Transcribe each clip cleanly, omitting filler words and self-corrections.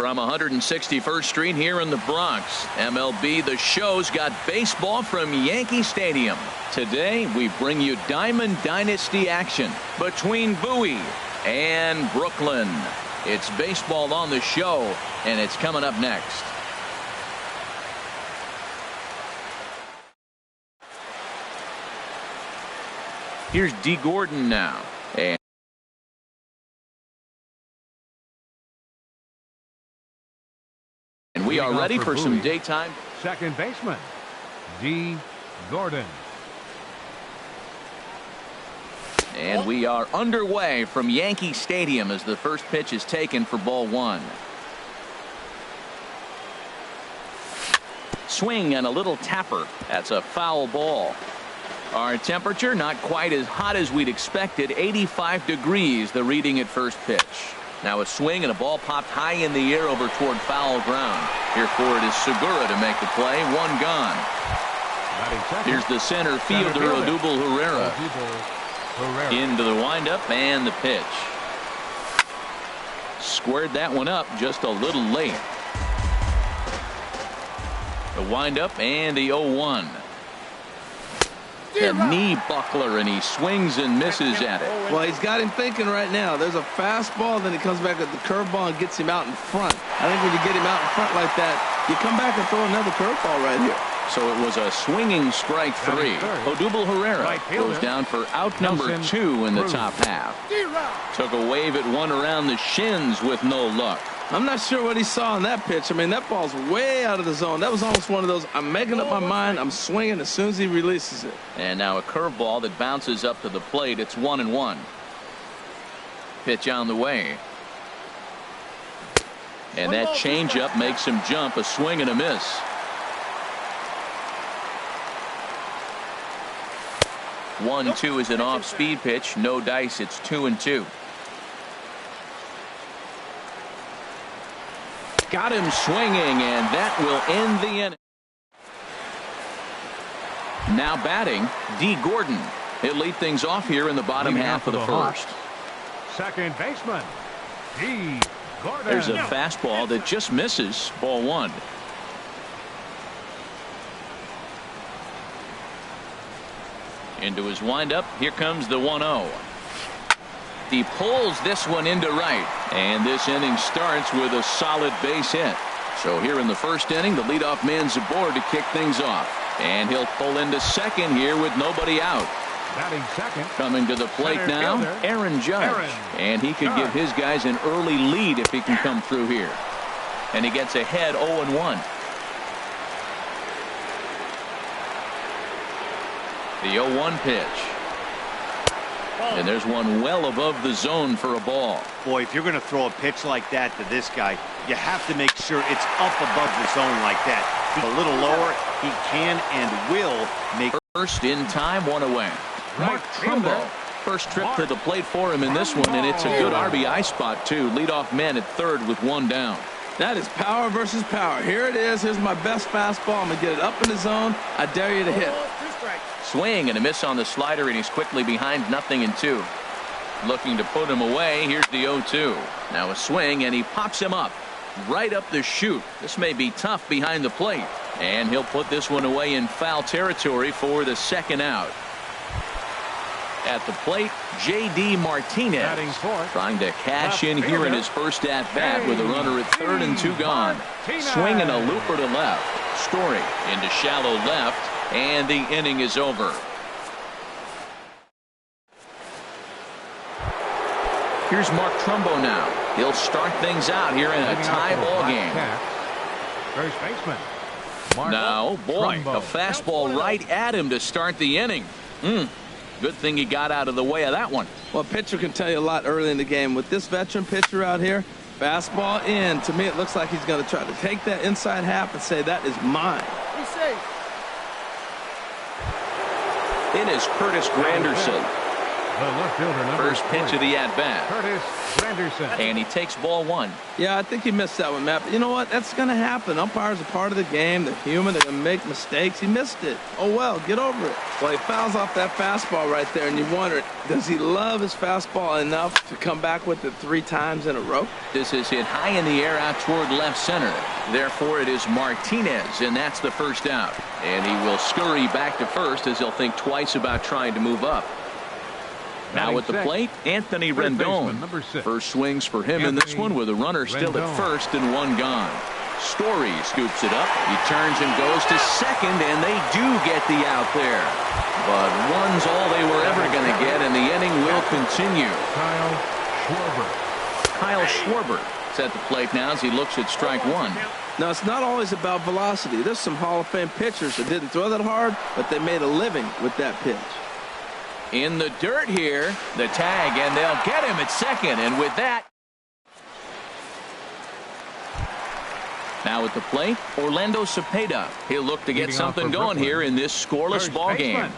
From 161st Street here in the Bronx, MLB The Show's got baseball from Yankee Stadium. Today, we bring you Diamond Dynasty action between Bowie and Brooklyn. It's baseball on the show, and it's coming up next. Here's D. Gordon now. And we are ready for some daytime. Second baseman, D. Gordon. And we are underway from Yankee Stadium as the first pitch is taken for ball one. Swing and a little tapper. That's a foul ball. Our temperature not quite as hot as we'd expected. 85 degrees, the reading at first pitch. Now a swing and a ball popped high in the air over toward foul ground. Here for it is Segura to make the play. One gone. Here's the center fielder, Odubel Herrera. Into the windup and the pitch. Squared that one up just a little late. The windup and the 0-1. The knee buckler, and he swings and misses at it. Well, he's got him thinking right now. There's a fastball, then he comes back with the curveball and gets him out in front. I think when you get him out in front like that, you come back and throw another curveball right here. So it was a swinging strike three. Odubel Herrera goes down for out number 2 in the top half. Took a wave at one around the shins with no luck. I'm not sure what he saw in that pitch. I mean, that ball's way out of the zone. That was almost one of those, I'm making up my mind, I'm swinging as soon as he releases it. And now a curveball that bounces up to the plate. It's 1-1. Pitch on the way. And that changeup makes him jump. A swing and a miss. One, 2 is an off-speed pitch. No dice. It's 2-2. Got him swinging, and that will end the inning. Now batting, D. Gordon. He'll lead things off here in the bottom half of the first. Second baseman, D. Gordon. There's a fastball that just misses. Ball one. Into his windup. Here comes the 1-0. He pulls this one into right, and this inning starts with a solid base hit. So here in the first inning, the leadoff man's aboard to kick things off, and he'll pull into second here with nobody out. Batting second. Coming to the plate now, Aaron Judge, and he could give his guys an early lead if he can come through here. And he gets ahead 0-1. The 0-1 pitch. And there's one well above the zone for a ball. Boy, if you're going to throw a pitch like that to this guy, you have to make sure it's up above the zone like that. A little lower, he can and will make. First in time, one away. Mark Trumbo. First trip to the plate for him in this one, and it's a good RBI spot, too. Leadoff man at third with one down. That is power versus power. Here it is. Here's my best fastball. I'm going to get it up in the zone. I dare you to hit. Swing and a miss on the slider, and he's quickly behind 0-2. Looking to put him away. Here's the 0-2. Now a swing, and he pops him up right up the chute. This may be tough behind the plate, and he'll put this one away in foul territory for the second out. At the plate, J.D. Martinez trying to cash in here in his first at-bat with a runner at third and 2 gone. Swing and a looper to left. Story into shallow left, and the inning is over. Here's Mark Trumbo now. He'll start things out here in a tie ball game. First baseman. Now, boy, a fastball right at him to start the inning. Good thing he got out of the way of that one. Well, a pitcher can tell you a lot early in the game. With this veteran pitcher out here, fastball in. To me, it looks like he's going to try to take that inside half and say, that is mine. Be safe. It is Curtis Granderson. The left fielder, number First pitch 40, of the at-bat. Curtis Granderson. And he takes ball one. Yeah, I think he missed that one, Matt. But you know what? That's going to happen. Umpires are part of the game. They're human. They're going to make mistakes. He missed it. Oh, well, get over it. Well, he fouls off that fastball right there, and you wonder, does he love his fastball enough to come back with it 3 times in a row? This is hit high in the air out toward left center. Therefore, it is Martinez, and that's the first out. And he will scurry back to first as he'll think twice about trying to move up. Now at the plate, Anthony Rendon. First swings for him in this one with a runner still at first and 1 gone. Story scoops it up. He turns and goes to second, and they do get the out there. But one's all they were ever going to get, and the inning will continue. Kyle Schwarber is at the plate now as he looks at strike 1. Now, it's not always about velocity. There's some Hall of Fame pitchers that didn't throw that hard, but they made a living with that pitch. In the dirt here, the tag, and they'll get him at second. And with that, now at the plate, Orlando Cepeda. He'll look to get something going here in this scoreless ball game.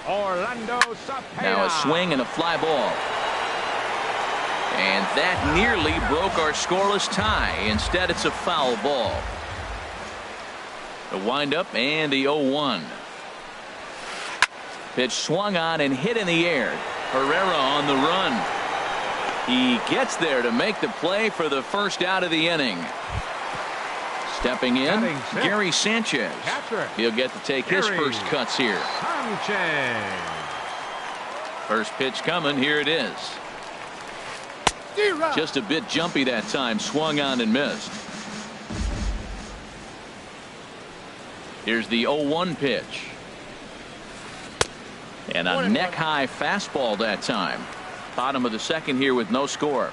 Orlando Cepeda. Now a swing and a fly ball. And that nearly broke our scoreless tie. Instead, it's a foul ball. The windup and the 0-1. Pitch swung on and hit in the air. Herrera on the run. He gets there to make the play for the first out of the inning. Stepping in, Gary Sanchez. He'll get to take his first cuts here. First pitch coming. Here it is. Just a bit jumpy that time. Swung on and missed. Here's the 0-1 pitch. And a neck-high fastball that time. Bottom of the second here with no score.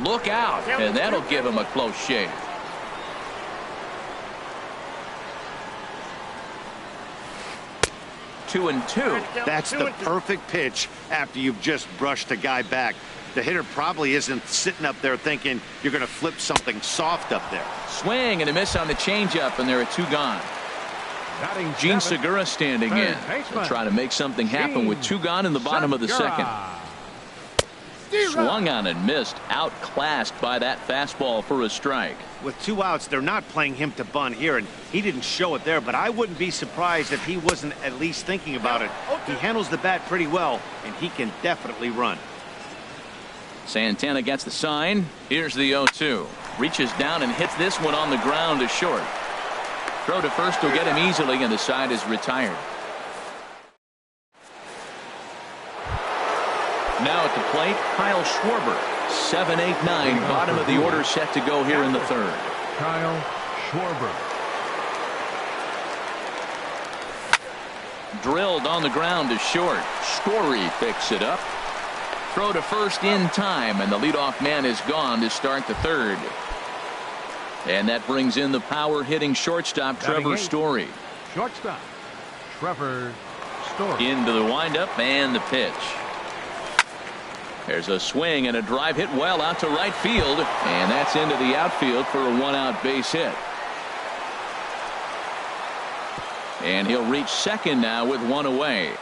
Look out, and that'll give him a close shave. Two and two. That's the perfect pitch after you've just brushed a guy back. The hitter probably isn't sitting up there thinking you're going to flip something soft up there. Swing and a miss on the changeup, and there are 2 gone. Gene Segura standing in to try to make something happen with 2 gone in the bottom of the second. Swung on and missed. Outclassed by that fastball for a strike. With 2 outs, they're not playing him to bunt here, and he didn't show it there, but I wouldn't be surprised if he wasn't at least thinking about it. He handles the bat pretty well, and he can definitely run. Santana gets the sign. Here's the 0-2. Reaches down and hits this one on the ground to short. Throw to first will get him easily, and the side is retired. Now at the plate, Kyle Schwarber. 7-8-9, bottom of the order set to go here in the third. Kyle Schwarber. Drilled on the ground to short. Story picks it up. Throw to first in time, and the leadoff man is gone to start the third. And that brings in the power-hitting shortstop, Trevor Story. Shortstop, Trevor Story. Into the windup and the pitch. There's a swing and a drive hit well out to right field, and that's into the outfield for a 1-out base hit. And he'll reach second now with 1 away.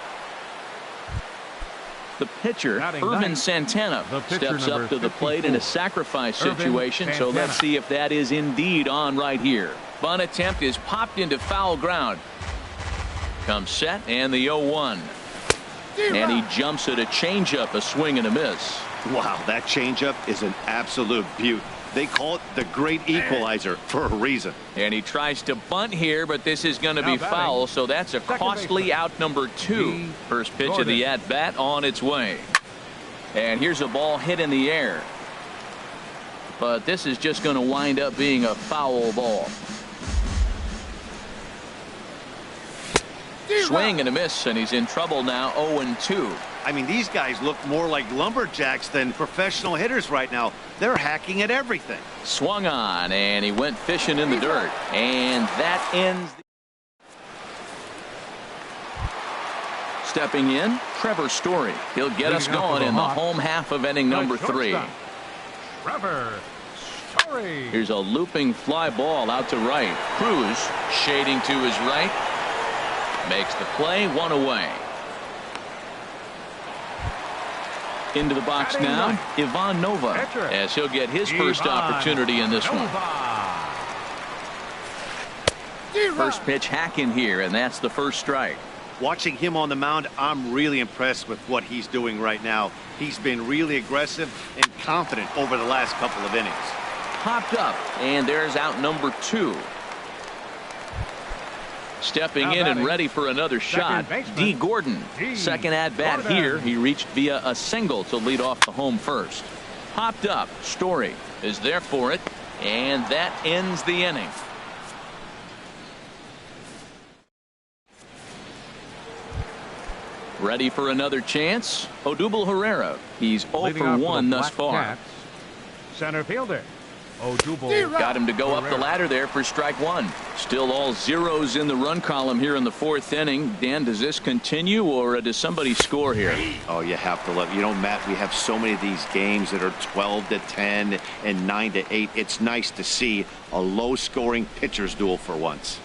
The pitcher, Irvin Santana, steps up to the plate in a sacrifice situation, so let's see if that is indeed on right here. Bunt attempt is popped into foul ground. Comes set, and the 0-1. And he jumps at a changeup, a swing and a miss. Wow, that changeup is an absolute beaut. They call it the great equalizer for a reason. And he tries to bunt here, but this is going to be foul, so that's a costly out number 2. First pitch of the at-bat on its way. And here's a ball hit in the air. But this is just going to wind up being a foul ball. Swing and a miss, and he's in trouble now. 0-2. I mean, these guys look more like lumberjacks than professional hitters right now. They're hacking at everything. Swung on, and he went fishing in the dirt. And that ends. Stepping in, Trevor Story. He'll get us going in the home half of inning number 3. Trevor Story. Here's a looping fly ball out to right. Cruz shading to his right. Makes the play, 1 away. Into the box now, Ivan Nova, as he'll get his first opportunity in this one. First pitch hacking here, and that's the first strike. Watching him on the mound, I'm really impressed with what he's doing right now. He's been really aggressive and confident over the last couple of innings. Popped up, and there's out number 2. Stepping in and ready for another shot, D. Gordon. Second at bat here. He reached via a single to lead off the home first. Popped up. Story is there for it, and that ends the inning. Ready for another chance. Odubel Herrera. He's 0 for 1 thus far. Cats, center fielder Odubel. Got him to go up the ladder there for strike 1. Still all zeros in the run column here in the 4th inning. Dan, does this continue, or does somebody score here? Oh, you have to love. You know, Matt, we have so many of these games that are 12-10 and 9-8. It's nice to see a low-scoring pitcher's duel for once.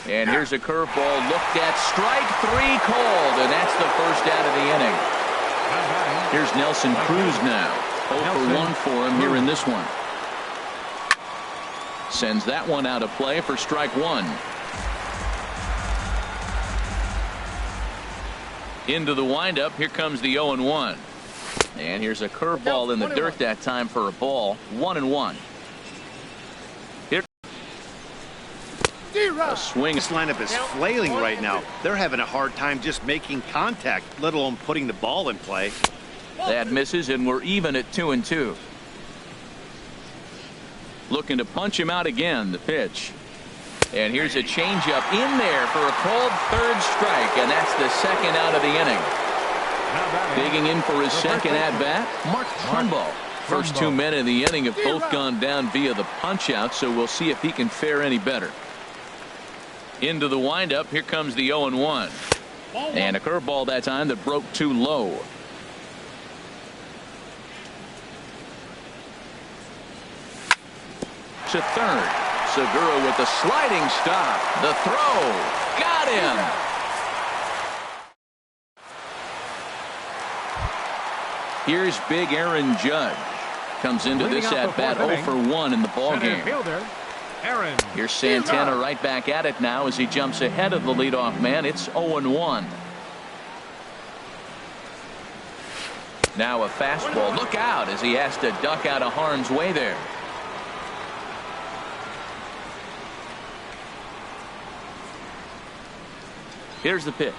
And here's a curveball looked at. Strike 3 called, and that's the first out of the inning. Here's Nelson Cruz now. 0 for 1 for him here in this one. Sends that one out of play for strike 1. Into the windup. Here comes the 0-1. And here's a curveball in the dirt that time for a ball. 1-1. A swing. This lineup is flailing right now. They're having a hard time just making contact, let alone putting the ball in play. That misses, and we're even at 2-2. Looking to punch him out again. The pitch. And here's a changeup in there for a called 3rd strike, and that's the 2nd out of the inning. Digging in for his 2nd at bat, Mark Trumbo. First 2 men in the inning have both gone down via the punch out, so we'll see if he can fare any better. Into the windup. Here comes the 0-1. And a curveball that time that broke too low. To third. Segura with the sliding stop. The throw. Got him. Here's big Aaron Judge. Comes into this at bat 0 for 1 in the ball game. Here's Santana right back at it now as he jumps ahead of the leadoff man. It's 0-1. Now a fastball. Look out as he has to duck out of harm's way there. Here's the pitch.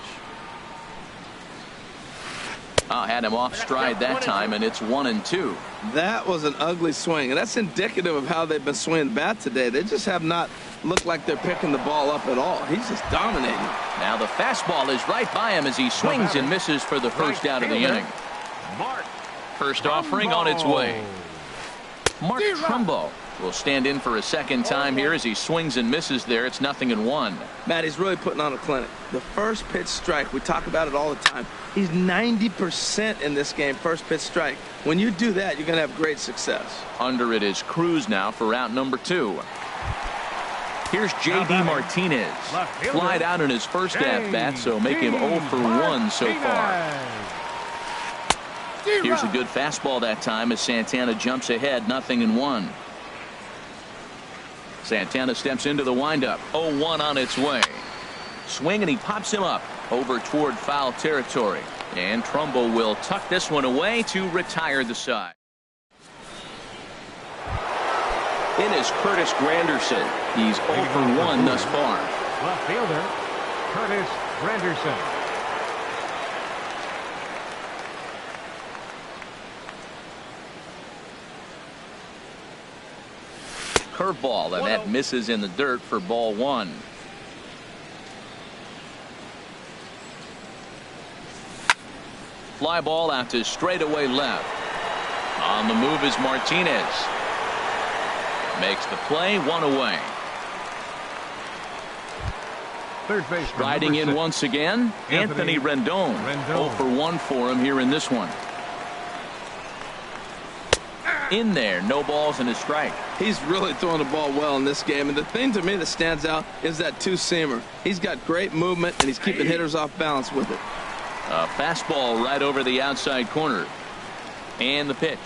Had him off stride that time, and it's 1-2. That was an ugly swing, and that's indicative of how they've been swinging the bat today. They just have not looked like they're picking the ball up at all. He's just dominating. Now the fastball is right by him as he swings and misses for the first out of the inning. First offering on its way. Mark Trumbo will stand in for a 2nd time here as he swings and misses there. It's 0-1. Matt, he's really putting on a clinic. The first pitch strike, we talk about it all the time. He's 90% in this game, first pitch strike. When you do that, you're going to have great success. Under it is Cruz now for out number 2. Here's J.D. Martinez. Flied out in his first at-bat, so make him 0 for 1 so far. Here's a good fastball that time as Santana jumps ahead, 0-1. Santana steps into the windup. 0-1 on its way. Swing, and he pops him up over toward foul territory. And Trumbo will tuck this one away to retire the side. In is Curtis Granderson. He's 0 for 1 thus far. Left fielder, Curtis Granderson. Curveball, and that misses in the dirt for ball 1. Fly ball out to straightaway left. On the move is Martinez. Makes the play, 1 away. Third baseman, riding in 6. once again, Anthony Rendon. 0 for 1 for him here in this one. In there, no balls and a strike. He's really throwing the ball well in this game, and the thing to me that stands out is that two-seamer. He's got great movement, and he's keeping hitters off balance with it. A fastball right over the outside corner. And the pitch.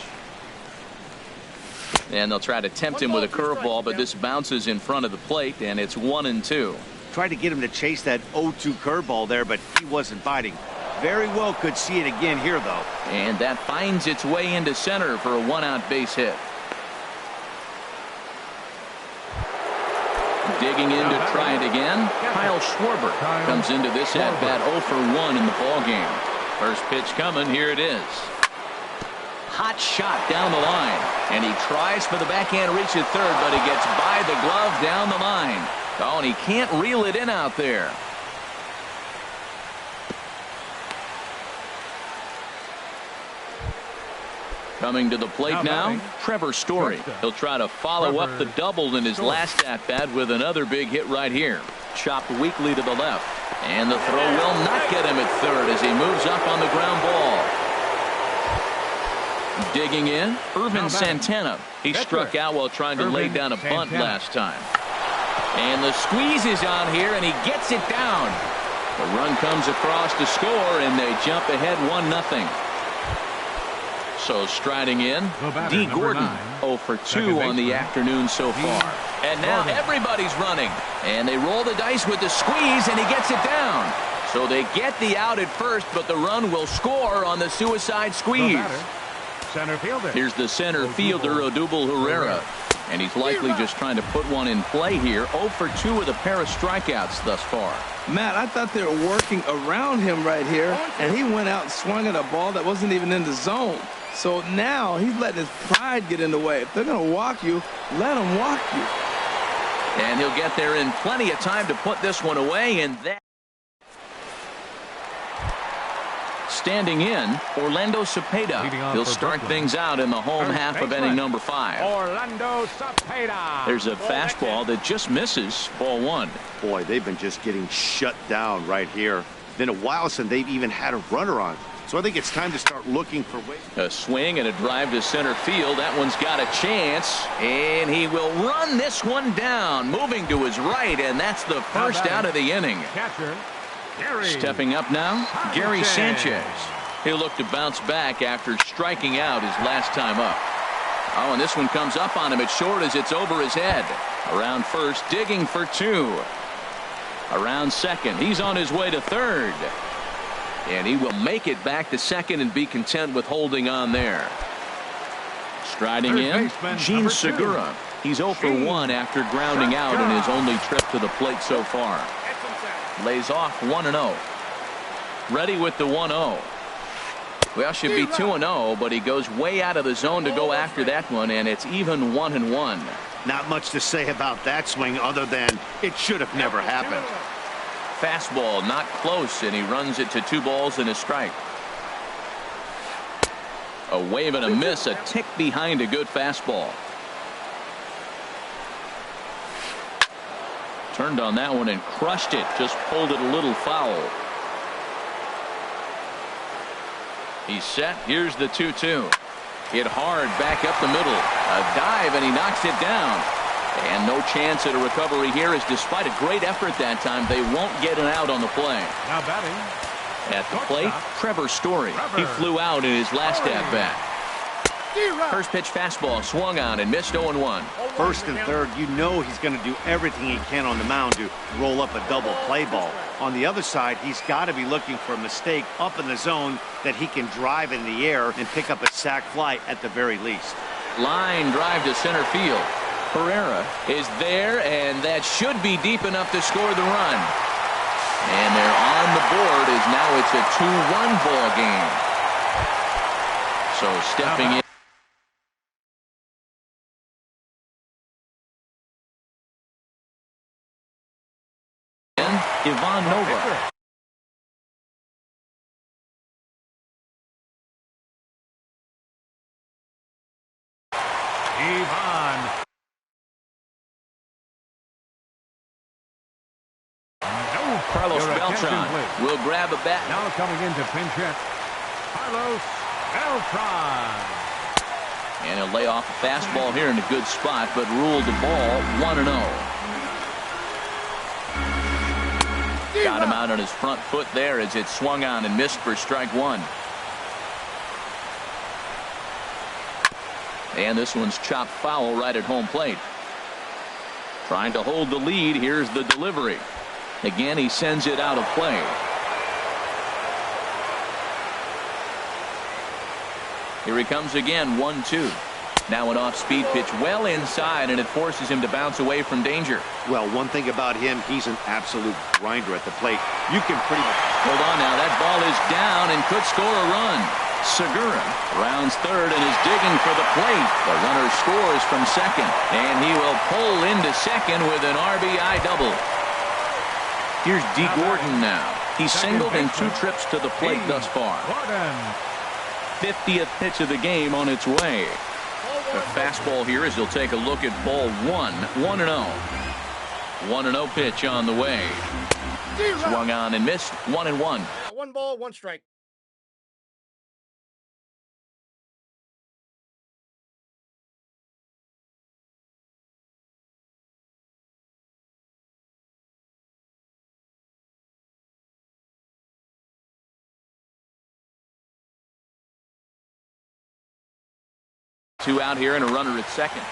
And they'll try to tempt him with a curveball, but this bounces in front of the plate, and it's 1-2. Tried to get him to chase that 0-2 curveball there, but he wasn't biting. Very well could see it again here, though. And that finds its way into center for a one-out base hit. Digging in to try it again. Kyle Schwarber comes into this at-bat 0 for 1 in the ballgame. First pitch coming. Here it is. Hot shot down the line. And he tries for the backhand reach at third, but he gets by the glove down the line. Oh, and he can't reel it in out there. Coming to the plate now, Trevor Story. He'll try to follow up the double in his last at-bat with another big hit right here. Chopped weakly to the left. And the throw will not get him at third as he moves up on the ground ball. Digging in, Irvin Santana. He struck out while trying to lay down a bunt last time. And the squeeze is on here, and he gets it down. The run comes across to score, and they jump ahead 1-0. So striding in, D. Gordon, 0 for 2 on the afternoon so far. And now everybody's running. And they roll the dice with the squeeze, and he gets it down. So they get the out at first, but the run will score on the suicide squeeze. Center fielder. Here's the center fielder, Odubel Herrera. And he's likely just trying to put one in play here. 0 for 2 with a pair of strikeouts thus far. Matt, I thought they were working around him right here, and he went out and swung at a ball that wasn't even in the zone. So now he's letting his pride get in the way. If they're going to walk you, let them walk you. And he'll get there in plenty of time to put this one away, and that. Standing in, Orlando Cepeda. He'll start things out in the home half of inning number 5. Orlando Cepeda. There's a fastball that just misses. Ball 1. Boy, they've been just getting shut down right here. Been a while since they've even had a runner on. So I think it's time to start looking for ways. A swing and a drive to center field. That one's got a chance. And he will run this one down. Moving to his right, and that's the first out of the inning. Catcher. Stepping up now, Gary Sanchez. He'll look to bounce back after striking out his last time up. Oh, and this one comes up on him at short as it's over his head. Around first, digging for 2. Around second, he's on his way to third. And he will make it back to second and be content with holding on there. Striding in, Gene Segura. He's 0 for 1 after grounding out in his only trip to the plate so far. Lays off 1-0. Ready with the 1-0. Well, should be 2-0, but he goes way out of the zone to go after that one, and it's even 1-1. Not much to say about that swing other than it should have never happened. Fastball not close, and he runs it to 2 balls and a strike. A wave and a miss, a tick behind a good fastball. Turned on that one and crushed it. Just pulled it a little foul. He's set. Here's the 2-2. Hit hard back up the middle. A dive, and he knocks it down. And no chance at a recovery here, as despite a great effort that time, they won't get an out on the play. Now batting. At the plate, Trevor Story. He flew out in his last at-bat. First pitch fastball swung on and missed 0-1. First and third, you know he's going to do everything he can on the mound to roll up a double play ball. On the other side, he's got to be looking for a mistake up in the zone that he can drive in the air and pick up a sac fly at the very least. Line drive to center field. Herrera is there, and that should be deep enough to score the run. And they're on the board as now it's a 2-1 ball game. So stepping in. Ivan Nova. Carlos Beltran will grab a bat. Now coming into pinch hit, Carlos Beltran. And he'll lay off a fastball here in a good spot, but ruled the ball 1-0. Got him out on his front foot there as it swung on and missed for strike one. And this one's chopped foul right at home plate. Trying to hold the lead. Here's the delivery. Again, he sends it out of play. Here he comes again, 1-2. Now an off-speed pitch well inside, and it forces him to bounce away from danger. Well, one thing about him, he's an absolute grinder at the plate. You can pretty much... Hold on now. That ball is down and could score a run. Segura rounds third and is digging for the plate. The runner scores from second, and he will pull into second with an RBI double. Here's D. Gordon now. He's singled in 2 trips to the plate thus far. 50th pitch of the game on its way. The fastball here as he'll take a look at ball 1. 1-0. 1-0 pitch on the way. Swung on and missed. 1-1. 1 ball, 1 strike. Two out here and a runner at second.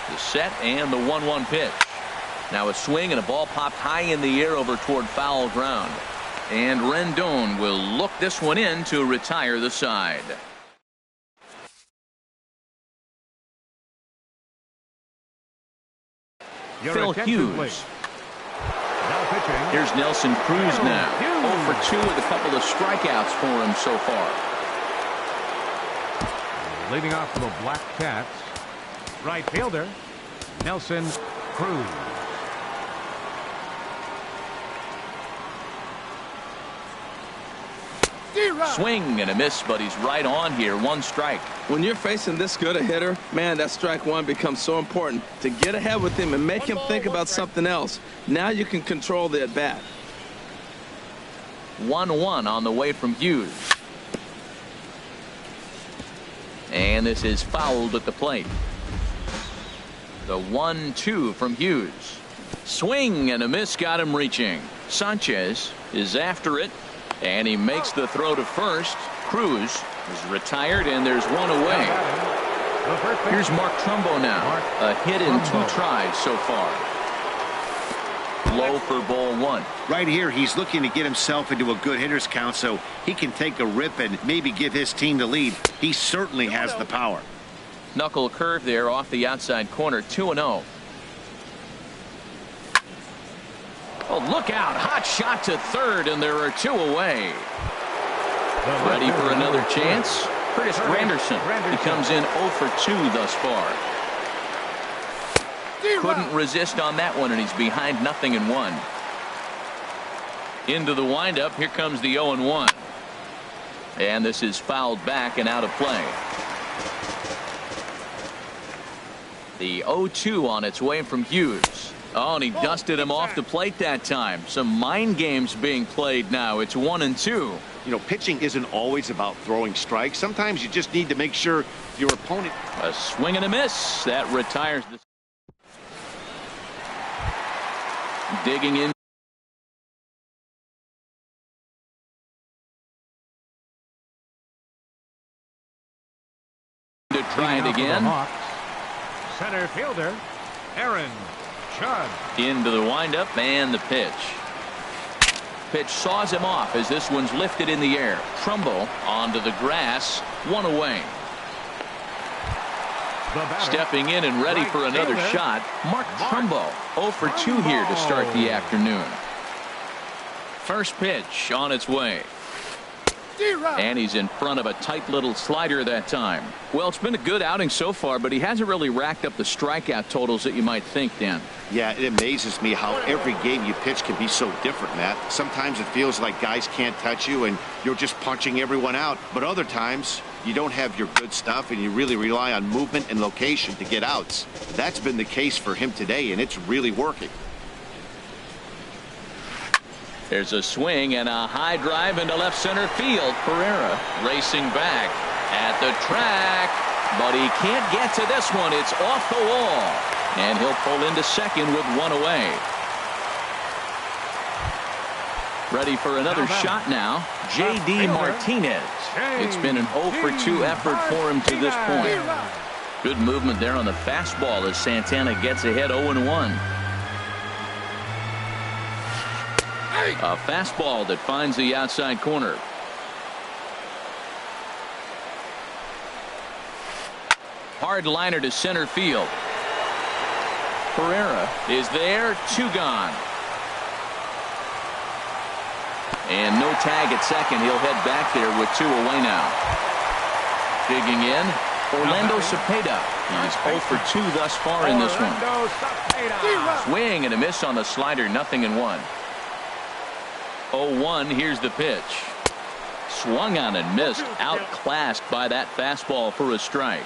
The set and the 1-1 pitch. Now a swing and a ball popped high in the air over toward foul ground. And Rendon will look this one in to retire the side. Phil Hughes. Here's Nelson Cruz now. 0 for 2 with a couple of strikeouts for him so far. Leading off for the Black Cats, right fielder, Nelson Cruz. Swing and a miss, but he's right on here. 1 strike. When you're facing this good a hitter, man, that strike one becomes so important to get ahead with him and make him think about something else. Now you can control the at-bat. 1-1 on the way from Hughes. And this is fouled at the plate. The 1-2 from Hughes. Swing and a miss got him reaching. Sanchez is after it, and he makes the throw to first. Cruz is retired, and there's one away. Here's Mark Trumbo now. A hit in 2 tries so far. Low for ball 1. Right here, he's looking to get himself into a good hitter's count so he can take a rip and maybe give his team the lead. He certainly has the power. Knuckle curve there off the outside corner. 2-0. Oh, look out. Hot shot to third, and there are 2 away. Ready for another chance? Curtis Granderson. He comes in 0 for 2 thus far. Couldn't resist on that one, and he's behind 0-1. Into the windup. Here comes the 0-1. And this is fouled back and out of play. The 0-2 on its way from Hughes. Oh, and he dusted him off the plate that time. Some mind games being played now. It's 1-2. You know, pitching isn't always about throwing strikes. Sometimes you just need to make sure your opponent... A swing and a miss. That retires the... Digging in. To try it again. Center fielder, Aaron Judge. Into the windup and the pitch. Pitch saws him off as this one's lifted in the air. Trumbo onto the grass. 1 away. Stepping in and ready for another shot, Mark Trumbo. 0 for 2 here to start the afternoon. First pitch on its way. And he's in front of a tight little slider that time. Well, it's been a good outing so far, but he hasn't really racked up the strikeout totals that you might think, Dan. Yeah, it amazes me how every game you pitch can be so different, Matt. Sometimes it feels like guys can't touch you and you're just punching everyone out. But other times, you don't have your good stuff and you really rely on movement and location to get outs. That's been the case for him today, and it's really working. There's a swing and a high drive into left center field. Pereira racing back at the track, but he can't get to this one. It's off the wall, and he'll pull into second with one away. Ready for another shot now, J.D. Martinez. It's been an 0 for 2 effort for him to this point. Good movement there on the fastball as Santana gets ahead 0-1. A fastball that finds the outside corner. Hard liner to center field. Pereira is there, 2 gone. And no tag at second. He'll head back there with 2 away now. Digging in, Orlando Cepeda. He's 0 for 2 thus far in this one. Swing and a miss on the slider, 0-1. 0-1, here's the pitch. Swung on and missed, outclassed by that fastball for a strike.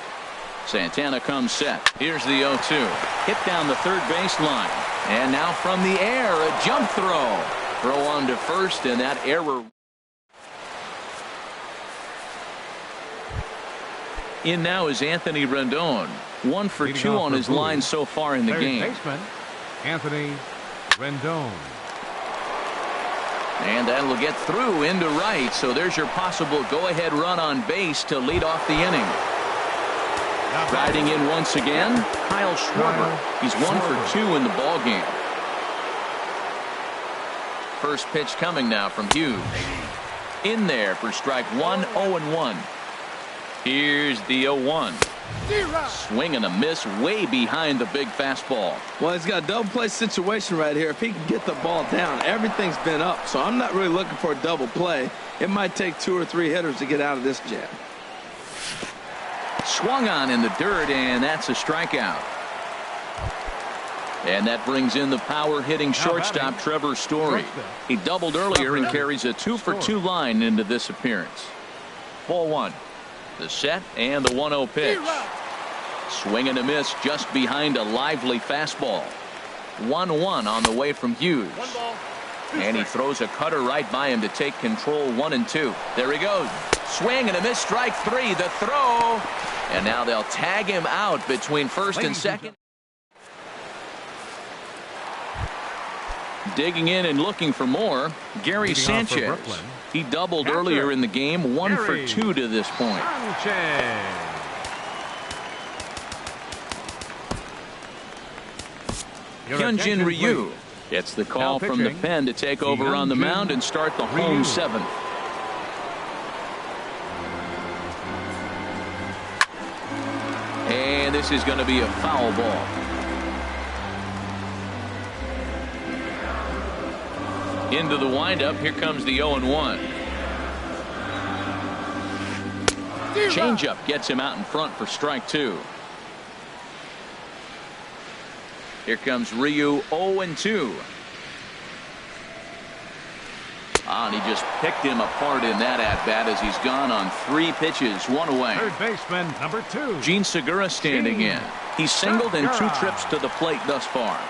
Santana comes set. Here's the 0-2. Hit down the third baseline. And now from the air, a jump throw. Throw on to first, and that error. In now is Anthony Rendon. 1 for 2 on his line so far in the game. Baseman, Anthony Rendon. And that'll get through into right. So there's your possible go-ahead run on base to lead off the inning. Riding in once again, Kyle Schwarber. He's 1 for 2 in the ball game. First pitch coming now from Hughes. In there for strike 1, 0-1. Here's the 0-1. Swing and a miss way behind the big fastball. Well, he's got a double play situation right here. If he can get the ball down, everything's been up. So I'm not really looking for a double play. It might take 2 or 3 hitters to get out of this jam. Swung on in the dirt, and that's a strikeout. And that brings in the power-hitting shortstop Trevor Story. He doubled earlier and carries a 2 for 2 line into this appearance. Ball 1. The set and the 1-0 pitch. Swing and a miss just behind a lively fastball. 1-1 on the way from Hughes. And he throws a cutter right by him to take control 1-2. There he goes. Swing and a miss, strike 3. The throw. And now they'll tag him out between first and second. Digging in and looking for more, Gary Sanchez. He doubled earlier in the game, 1 for 2 to this point. Hyunjin Ryu gets the call from the pen to take over on the mound and start the home 7th. And this is going to be a foul ball. Into the windup. Here comes the 0-1. Changeup gets him out in front for strike 2. Here comes Ryu, 0-2. And he just picked him apart in that at-bat as he's gone on 3 pitches, 1 away. Third baseman, number 2. Gene Segura standing in. He's singled in 2 trips to the plate thus far.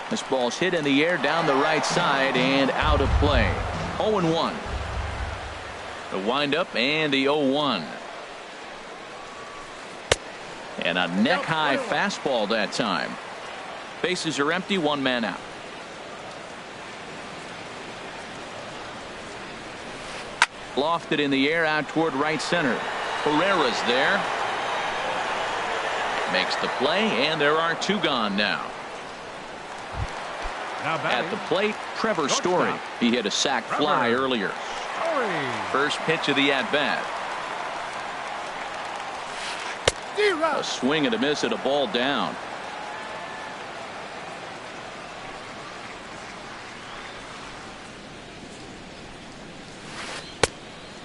This ball's hit in the air down the right side and out of play. 0-1. The windup and the 0-1. And a neck-high fastball that time. Bases are empty, 1 man out. Lofted in the air out toward right center. Pereira's there. Makes the play, and there are 2 gone now. At the plate, Trevor Story. He hit a sac fly earlier. First pitch of the at-bat. A swing and a miss at a ball down.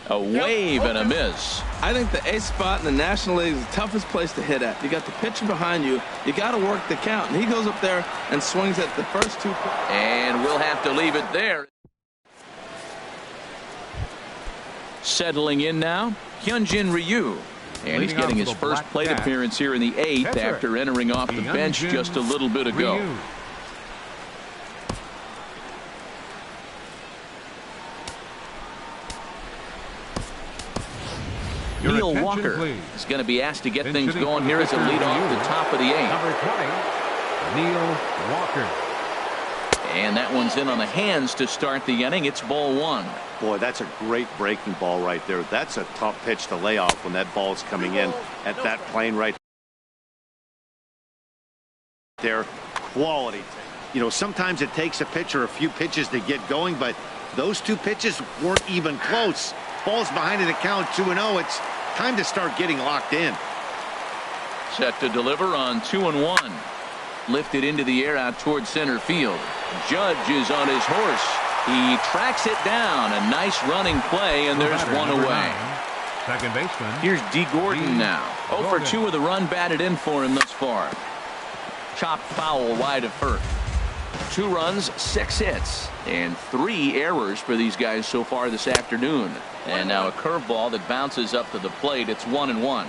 A wave and a miss. I think the ace spot in the National League is the toughest place to hit at. You got the pitcher behind you. You got to work the count. And he goes up there and swings at the first 2. And we'll have to leave it there. Settling in now, Hyunjin Ryu. And he's getting his first plate appearance here in the 8th after entering off the bench just a little bit ago. Your Neil attention, Walker please. is going to be asked to get In things sitting going for here the as a pitcher lead off for the top of the 8th. Number 20, Neil Walker. And that one's in on the hands to start the inning. It's ball 1. Boy, that's a great breaking ball right there. That's a tough pitch to lay off when that ball's coming in at that plane right there. Quality. You know, sometimes it takes a pitcher a few pitches to get going, but those 2 pitches weren't even close. Ball's behind in the count 2-0. It's time to start getting locked in. Set to deliver on 2-1. Lifted into the air out towards center field. Judge is on his horse. He tracks it down. A nice running play, and there's one away. Second baseman. Here's D. Gordon now. 0 for 2 with a run batted in for him thus far. Chopped foul wide of first. 2 runs, 6 hits, and 3 errors for these guys so far this afternoon. And now a curveball that bounces up to the plate. It's 1-1.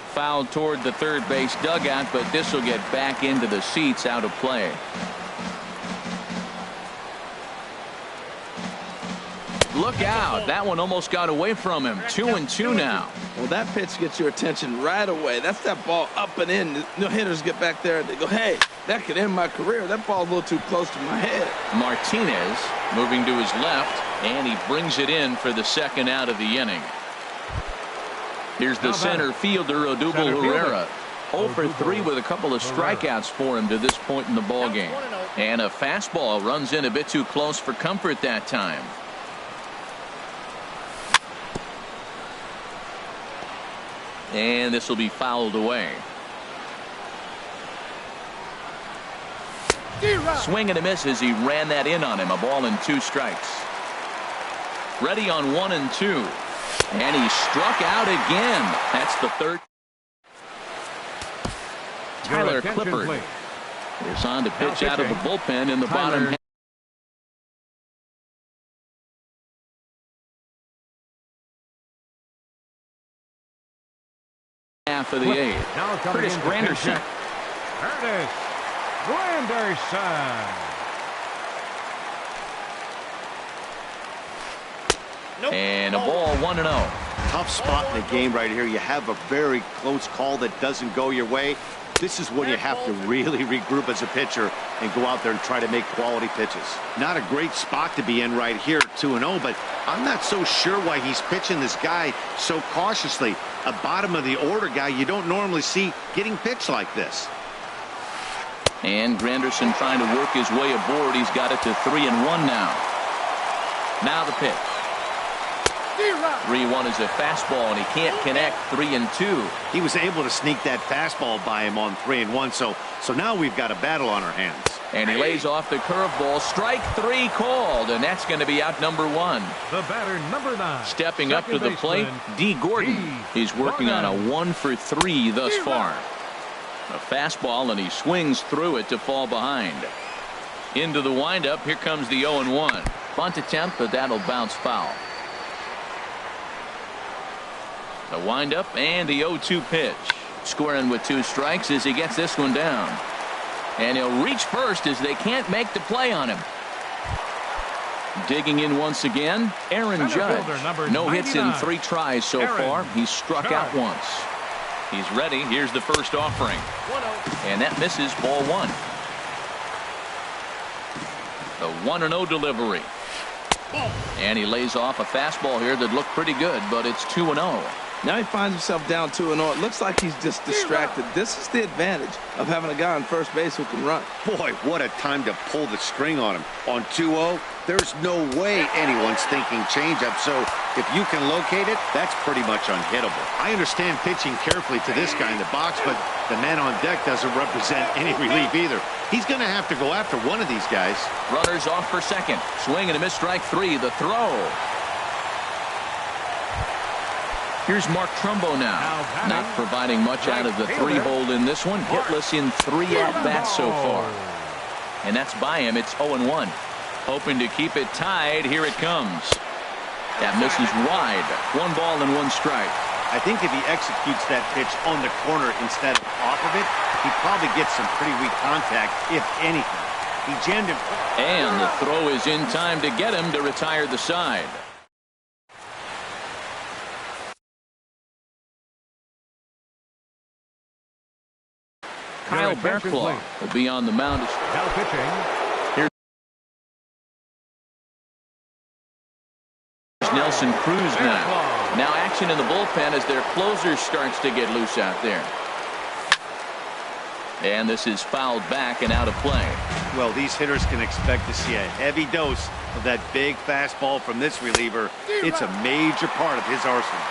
Fouled toward the third base dugout, but this will get back into the seats out of play. Look out. That one almost got away from him. 2-2 now. Well, that pitch gets your attention right away. That's that ball up and in. The hitters get back there and they go, hey, that could end my career. That ball's a little too close to my head. Martinez moving to his left, and he brings it in for the second out of the inning. Here's the center fielder, Odubel Herrera. 0 for 3 with a couple of strikeouts for him to this point in the ballgame. And a fastball runs in a bit too close for comfort that time. And this will be fouled away. Swing and a miss as he ran that in on him. A ball and 2 strikes. Ready on 1 and 2. And he struck out again. That's the third. Tyler Clippard is on to pitch out of the bullpen in the bottom half of the 8th. Curtis Granderson. Curtis Granderson. And a ball 1-0. Tough spot in the game right here. You have a very close call that doesn't go your way. This is when you have to really regroup as a pitcher and go out there and try to make quality pitches. Not a great spot to be in right here, 2-0, but I'm not so sure why he's pitching this guy so cautiously. A bottom of the order guy you don't normally see getting pitched like this. And Granderson trying to work his way aboard. He's got it to 3-1 now. Now the pitch. 3-1 is a fastball, and he can't connect. 3-2. He was able to sneak that fastball by him on 3-1, so now we've got a battle on our hands. And he lays off the curveball. Strike 3 called, and that's going to be out number 1. The batter, number 9. Stepping up to the plate, D. Gordon. He's working on a 1 for 3 thus far. A fastball, and he swings through it to fall behind. Into the windup. Here comes the 0-1. Bunt attempt, but that'll bounce foul. The windup and the 0-2 pitch. Scoring with 2 strikes as he gets this one down. And he'll reach first as they can't make the play on him. Digging in once again, Aaron Judge. No hits in 3 tries so far. He's struck out once. He's ready. Here's the first offering. And that misses, ball 1. The 1-0 delivery. And he lays off a fastball here that looked pretty good, but it's 2-0. Now he finds himself down 2-0. It looks like he's just distracted. This is the advantage of having a guy on first base who can run. Boy, what a time to pull the string on him. On 2-0, there's no way anyone's thinking changeup. So if you can locate it, that's pretty much unhittable. I understand pitching carefully to this guy in the box, but the man on deck doesn't represent any relief either. He's going to have to go after one of these guys. Runners off for second. Swing and a miss, strike 3. The throw. Here's Mark Trumbo now. Not providing much out of the 3-hole in this one. Hitless in 3 at-bats so far. And that's by him. It's 0-1. Hoping to keep it tied. Here it comes. That misses wide. 1 ball and 1 strike. I think if he executes that pitch on the corner instead of off of it, he probably gets some pretty weak contact, if anything. He jammed him. And the throw is in time to get him to retire the side. Kyle Bearclaw will be on the mound. Now pitching. Here's Nelson Cruz now. Now action in the bullpen as their closer starts to get loose out there. And this is fouled back and out of play. Well, these hitters can expect to see a heavy dose of that big fastball from this reliever. It's a major part of his arsenal.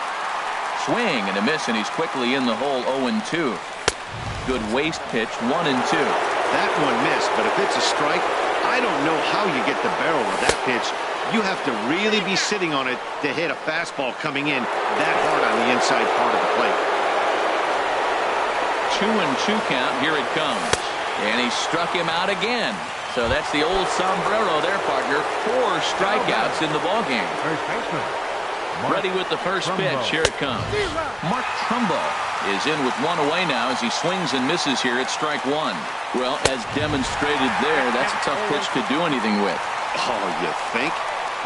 Swing and a miss, and he's quickly in the hole. 0-2. Good waste pitch. 1-2. That one missed, but if it's a strike, I don't know how you get the barrel of that pitch. You have to really be sitting on it to hit a fastball coming in that hard on the inside part of the plate. 2-2 count. Here it comes. And he struck him out again. So that's the old sombrero there, partner. 4 strikeouts in the ballgame. First baseman. Ready with the first pitch. Here it comes. Mark Trumbo is in with 1 away now as he swings and misses here at strike 1. Well, as demonstrated there, that's a tough pitch to do anything with. Oh, you think?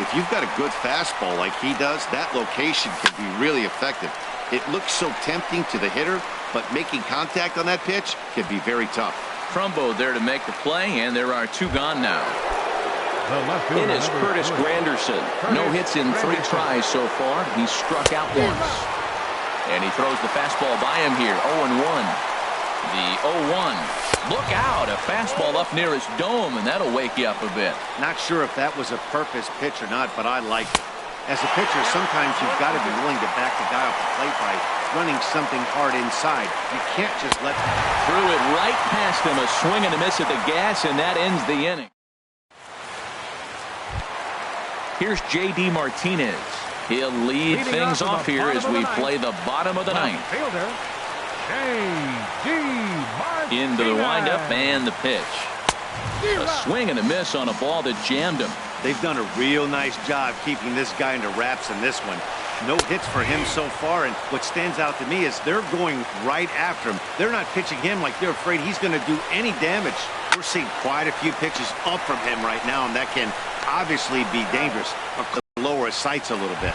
If you've got a good fastball like he does, that location can be really effective. It looks so tempting to the hitter, but making contact on that pitch can be very tough. Trumbo there to make the play, and there are 2 gone now. It is Curtis Granderson. No hits in 3 tries so far. He's struck out once. And he throws the fastball by him here. 0-1. The 0-1. Look out. A fastball up near his dome, and that'll wake you up a bit. Not sure if that was a purpose pitch or not, but I like it. As a pitcher, sometimes you've got to be willing to back the guy off the plate by running something hard inside. You can't just let... Threw it right past him. A swing and a miss at the gas, and that ends the inning. Here's J.D. Martinez. He'll lead things off here as we play the bottom of the ninth. Fielder, J.D. Into the windup and the pitch. A swing and a miss on a ball that jammed him. They've done a real nice job keeping this guy into wraps in this one. No hits for him so far, and what stands out to me is they're going right after him. They're not pitching him like they're afraid he's going to do any damage. We're seeing quite a few pitches up from him right now, and that can obviously be dangerous. Lower his sights a little bit.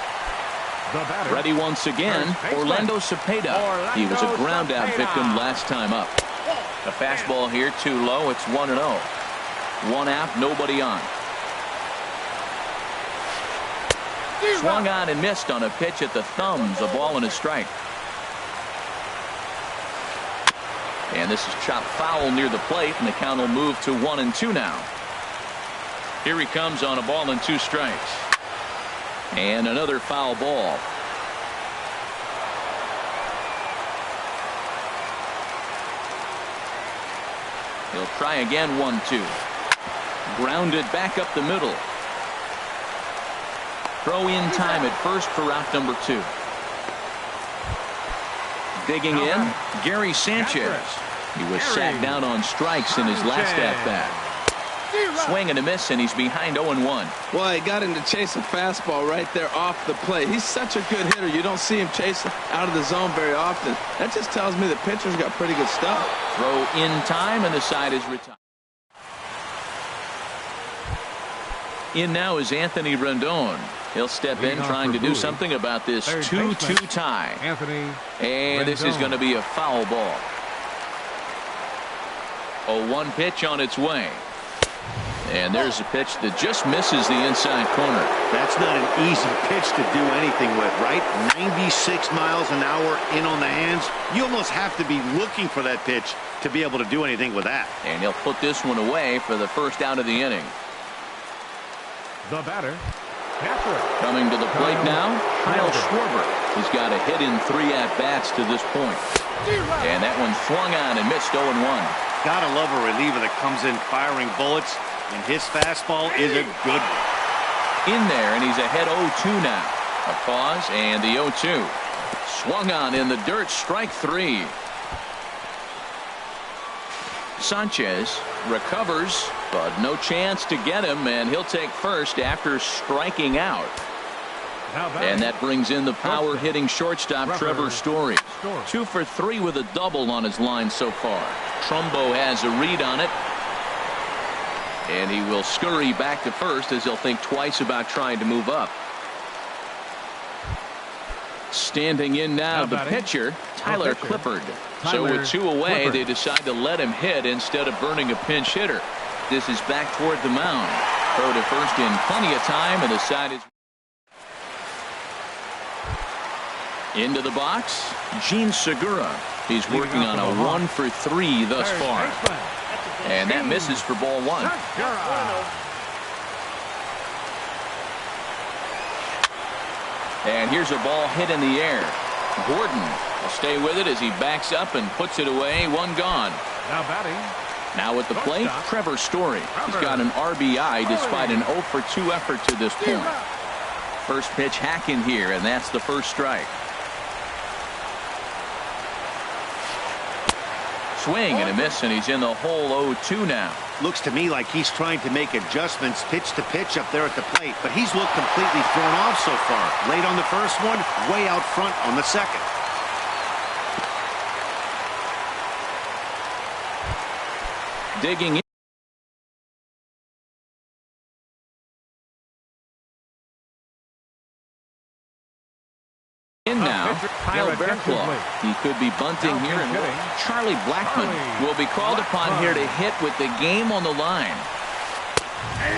Ready once again, Orlando Cepeda. He was a ground out victim last time up. A fastball here too low. It's 1-0. 1 out, nobody on. Swung on and missed on a pitch at the thumbs. A ball and a strike. And this is chopped foul near the plate, and the count will move to 1-2 now. Here he comes on a ball and 2 strikes. And another foul ball. He'll try again. 1-2. Grounded back up the middle. Throw in time at first for out number 2. Digging in, Gary Sanchez. He was sat down on strikes in his last at-bat. Swing and a miss, and he's behind 0-1. Well, he got him to chase a fastball right there off the plate. He's such a good hitter. You don't see him chasing out of the zone very often. That just tells me the pitcher's got pretty good stuff. Throw in time, and the side is retired. In now is Anthony Rendon. He'll step in trying to do something about this 2-2 tie. And this is going to be a foul ball. 0-1 pitch on its way. And there's a pitch that just misses the inside corner. That's not an easy pitch to do anything with, right? 96 miles an hour in on the hands. You almost have to be looking for that pitch to be able to do anything with that. And he'll put this one away for the first out of the inning. The batter, Catherine. Coming to the plate now, Kyle Schwarber. He's got a hit in 3 at-bats to this point. And that one swung on and missed. 0-1. Gotta love a reliever that comes in firing bullets, and his fastball is a good one. In there, and he's ahead 0-2 now. A pause, and the 0-2. Swung on in the dirt, strike 3. Sanchez recovers, but no chance to get him, and he'll take first after striking out. And that brings in the power-hitting shortstop Trevor Story. 2 for 3 with a double on his line so far. Trumbo has a read on it. And he will scurry back to first as he'll think twice about trying to move up. Standing in now, the pitcher, Tyler Clippard. So with 2 away, they decide to let him hit instead of burning a pinch hitter. This is back toward the mound. Throw to first in plenty of time, and the side is into the box. Gene Segura. He's working on a 1 for 3 thus far. And that misses for ball 1. And here's a ball hit in the air. Gordon will stay with it as he backs up and puts it away. 1 gone. Now batting. Now at the plate, Trevor Story. He's got an RBI despite an 0 for 2 effort to this point. First pitch hacking here, and that's the first strike. Swing and a miss, and he's in the hole 0-2 now. Looks to me like he's trying to make adjustments pitch to pitch up there at the plate, but he's looked completely thrown off so far. Late on the first one, way out front on the second. Digging in. Now, Kyle Bearclaw. He could be bunting here, and Charlie Blackmon will be called upon here to hit with the game on the line.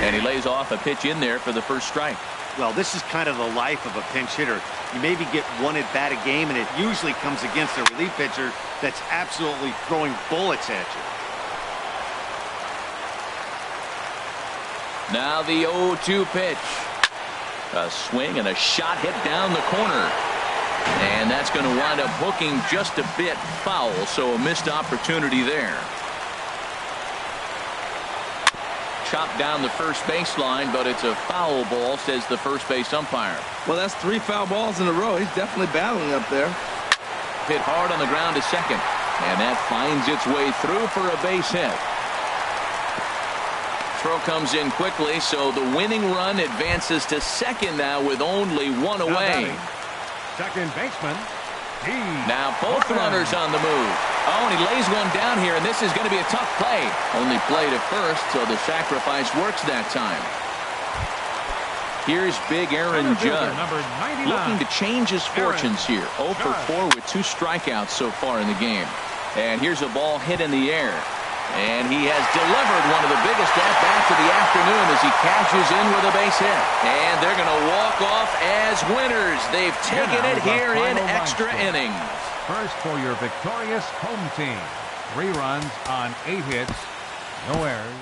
And he lays off a pitch in there for the first strike. Well, this is kind of the life of a pinch hitter. You maybe get 1 at bat a game, and it usually comes against a relief pitcher that's absolutely throwing bullets at you. Now the 0-2 pitch. A swing and a shot hit down the corner. And that's going to wind up hooking just a bit foul, so a missed opportunity there. Chopped down the first baseline, but it's a foul ball, says the first base umpire. Well, that's 3 foul balls in a row. He's definitely battling up there. Hit hard on the ground to second, and that finds its way through for a base hit. Throw comes in quickly, so the winning run advances to second now with only 1 away. Second baseman. Now both runners on the move. Oh, and he lays one down here, and this is going to be a tough play. Only play to first, so the sacrifice works that time. Here's big Aaron Judge, looking to change his fortunes here. 0 for 4 with 2 strikeouts so far in the game. And here's a ball hit in the air. And he has delivered one of the biggest at-bats of the afternoon as he cashes in with a base hit. And they're going to walk off as winners. They've taken it here in extra innings. First for your victorious home team. 3 runs on 8 hits. No errors.